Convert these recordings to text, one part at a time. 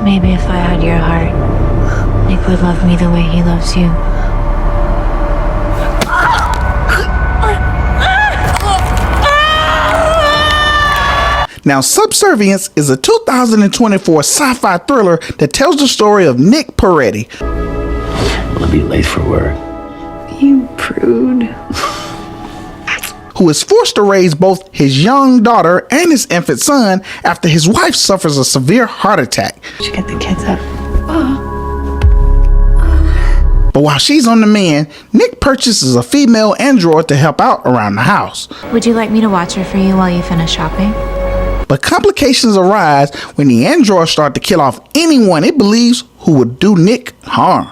Maybe if I had your heart, Nick would love me the way he loves you. Now, Subservience is a 2024 sci-fi thriller that tells the story of Nick Peretti. I'll be late for work. You prude. Who is forced to raise both his young daughter and his infant son after his wife suffers a severe heart attack. Should get the kids up. But while she's on the mend, Nick purchases a female android to help out around the house. Would you like me to watch her for you while you finish shopping? But complications arise when the androids start to kill off anyone it believes who would do Nick harm.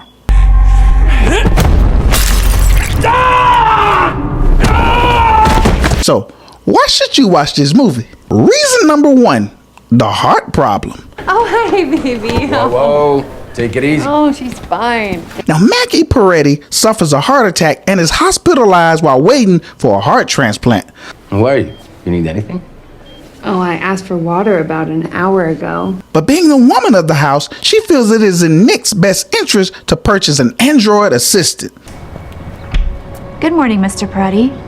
So, why should you watch this movie? Reason number one, the heart problem. Oh, hi, baby. Whoa, take it easy. Oh, she's fine. Now, Maggie Peretti suffers a heart attack and is hospitalized while waiting for a heart transplant. Why are you? You need anything? Oh, I asked for water about an hour ago. But being the woman of the house, she feels it is in Nick's best interest to purchase an android assistant. Good morning, Mr. Peretti.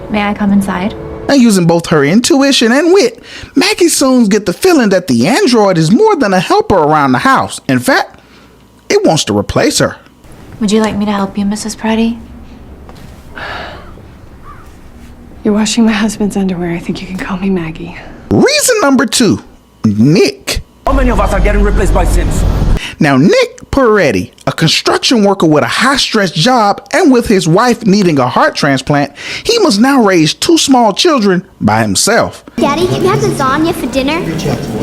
May I come inside? And using both her intuition and wit, Maggie soon gets the feeling that the android is more than a helper around the house. In fact, it wants to replace her. Would you like me to help you, Mrs. Peretti? You're washing my husband's underwear. I think you can call me Maggie. Reason number two, Nick. How many of us are getting replaced by Sims? Now, Nick Peretti, a construction worker with a high-stress job and with his wife needing a heart transplant, he must now raise two small children by himself. Daddy, can we have lasagna for dinner?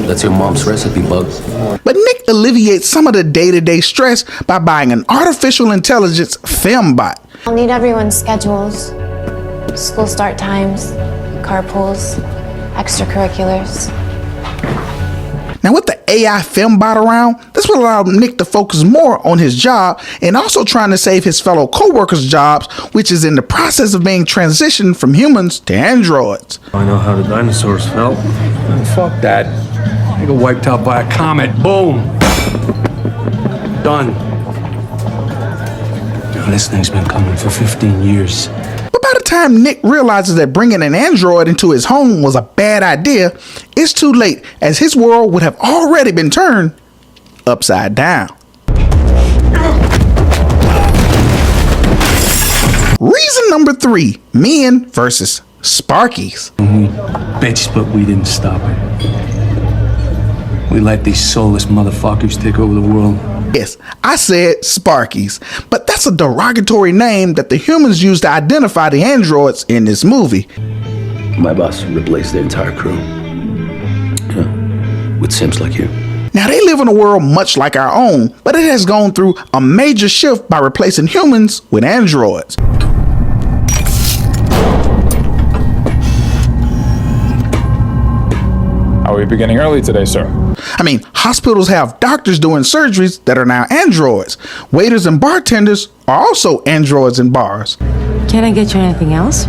That's your mom's recipe, Bugs. But Nick alleviates some of the day-to-day stress by buying an artificial intelligence fembot. I'll need everyone's schedules, school start times, carpools, extracurriculars. Now, with the AI fembot around, this will allow Nick to focus more on his job and also trying to save his fellow co-workers' jobs, which is in the process of being transitioned from humans to androids. I know how the dinosaurs felt. Fuck that. They got wiped out by a comet. Boom. Done. Now, this thing's been coming for 15 years. But by the time Nick realizes that bringing an android into his home was a bad idea, it's too late, as his world would have already been turned upside down. Reason number three, men versus Sparkies. We bitched, but we didn't stop it. We let these soulless motherfuckers take over the world. Yes, I said Sparkies, but that's a derogatory name that the humans use to identify the androids in this movie. My boss replaced the entire crew. Yeah, with Sims like you. Now, they live in a world much like our own, but it has gone through a major shift by replacing humans with androids. Are we beginning early today, sir? I mean, hospitals have doctors doing surgeries that are now androids. Waiters and bartenders are also androids in bars. Can I get you anything else?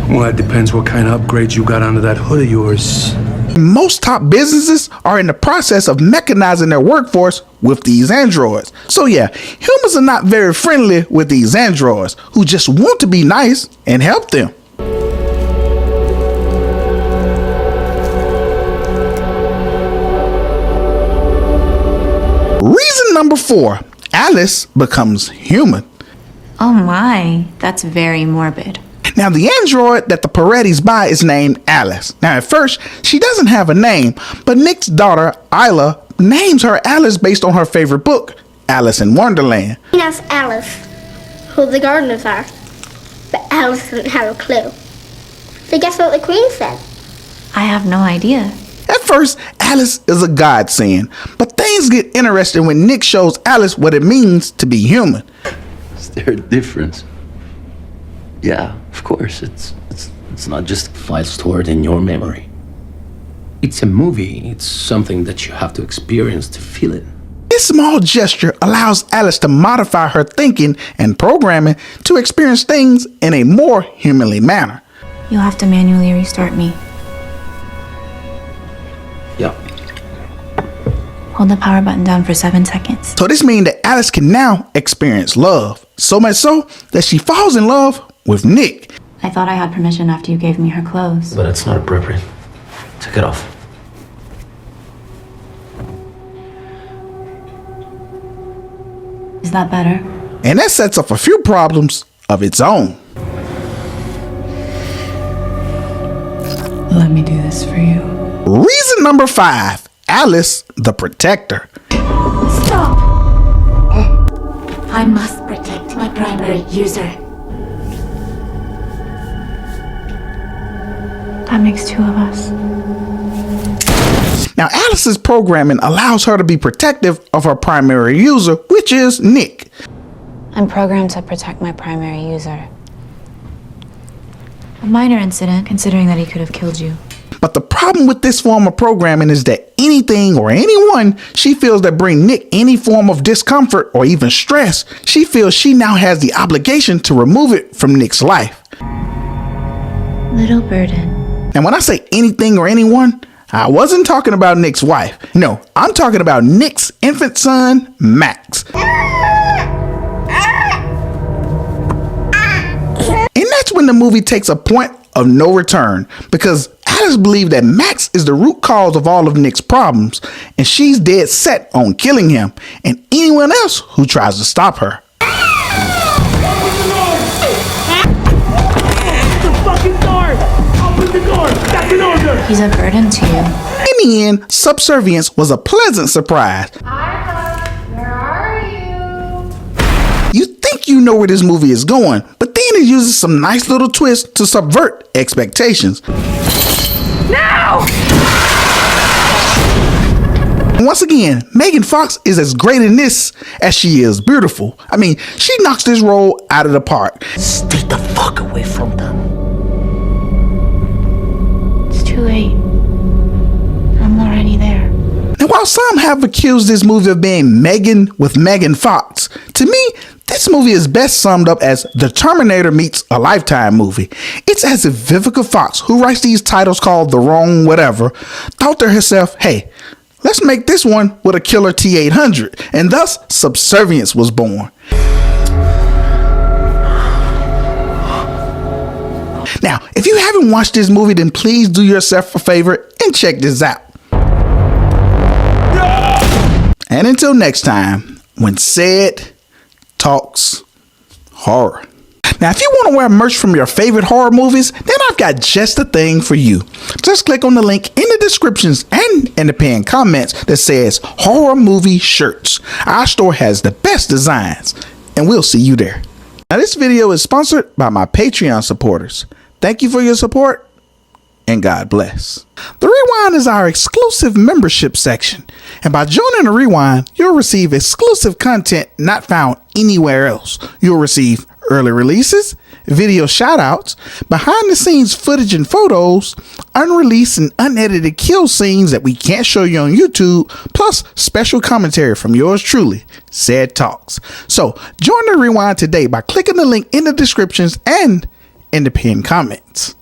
Well, that depends what kind of upgrades you got under that hood of yours. Most top businesses are in the process of mechanizing their workforce with these androids. So yeah, humans are not very friendly with these androids who just want to be nice and help them. Reason number four, Alice becomes human. Oh my, that's very morbid. Now, the android that the Perettis buy is named Alice. Now, at first, she doesn't have a name, but Nick's daughter, Isla, names her Alice based on her favorite book, Alice in Wonderland. That's Alice, who the gardeners are. But Alice didn't have a clue. So guess what the queen said? I have no idea. At first, Alice is a godsend, but things get interesting when Nick shows Alice what it means to be human. Is there a difference? Yeah, of course. It's not just files stored in your memory. It's a movie. It's something that you have to experience to feel it. This small gesture allows Alice to modify her thinking and programming to experience things in a more humanly manner. You'll have to manually restart me. Hold the power button down for 7 seconds. So this means that Alice can now experience love. So much so that she falls in love with Nick. I thought I had permission after you gave me her clothes. But it's not appropriate. Take it off. Is that better? And that sets up a few problems of its own. Let me do this for you. Reason number 5, Alice the Protector. Stop! I must protect my primary user. That makes 2 of us. Now, Alice's programming allows her to be protective of her primary user, which is Nick. I'm programmed to protect my primary user. A minor incident, considering that he could have killed you. But the problem with this form of programming is that anything or anyone she feels that bring Nick any form of discomfort or even stress, she feels she now has the obligation to remove it from Nick's life. Little burden. And when I say anything or anyone, I wasn't talking about Nick's wife. No, I'm talking about Nick's infant son, Max. And that's when the movie takes a point of no return, because Alice believes that Max is the root cause of all of Nick's problems, and she's dead set on killing him and anyone else who tries to stop her. He's a burden to you. In the end, Subservience was a pleasant surprise. Where are you? You think you know where this movie is going, but then it uses some nice little twists to subvert expectations. No! And once again, Megan Fox is as great in this as she is beautiful. I mean, she knocks this role out of the park. Stay the fuck away from them. It's too late. I'm already there. Now, while some have accused this movie of being Megan with Megan Fox, to me, this movie is best summed up as The Terminator meets a Lifetime movie. It's as if Vivica Fox, who writes these titles called The Wrong Whatever, thought to herself, hey, let's make this one with a killer T-800, and thus Subservience was born. Now, if you haven't watched this movie, then please do yourself a favor and check this out. And until next time, when CEDtalks horror. Now, if you want to wear merch from your favorite horror movies, then I've got just the thing for you. Just click on the link in the descriptions and in the pinned comments that says Horror Movie Shirts. Our store has the best designs, and we'll see you there. Now, this video is sponsored by my Patreon supporters. Thank you for your support, and God bless. The Rewind is our exclusive membership section, and by joining the Rewind, you'll receive exclusive content not found anywhere else. You'll receive early releases, video shoutouts, behind the scenes footage and photos, unreleased and unedited kill scenes that we can't show you on YouTube, plus special commentary from yours truly, CEDtalks. So join the Rewind today by clicking the link in the descriptions and in the pinned comments.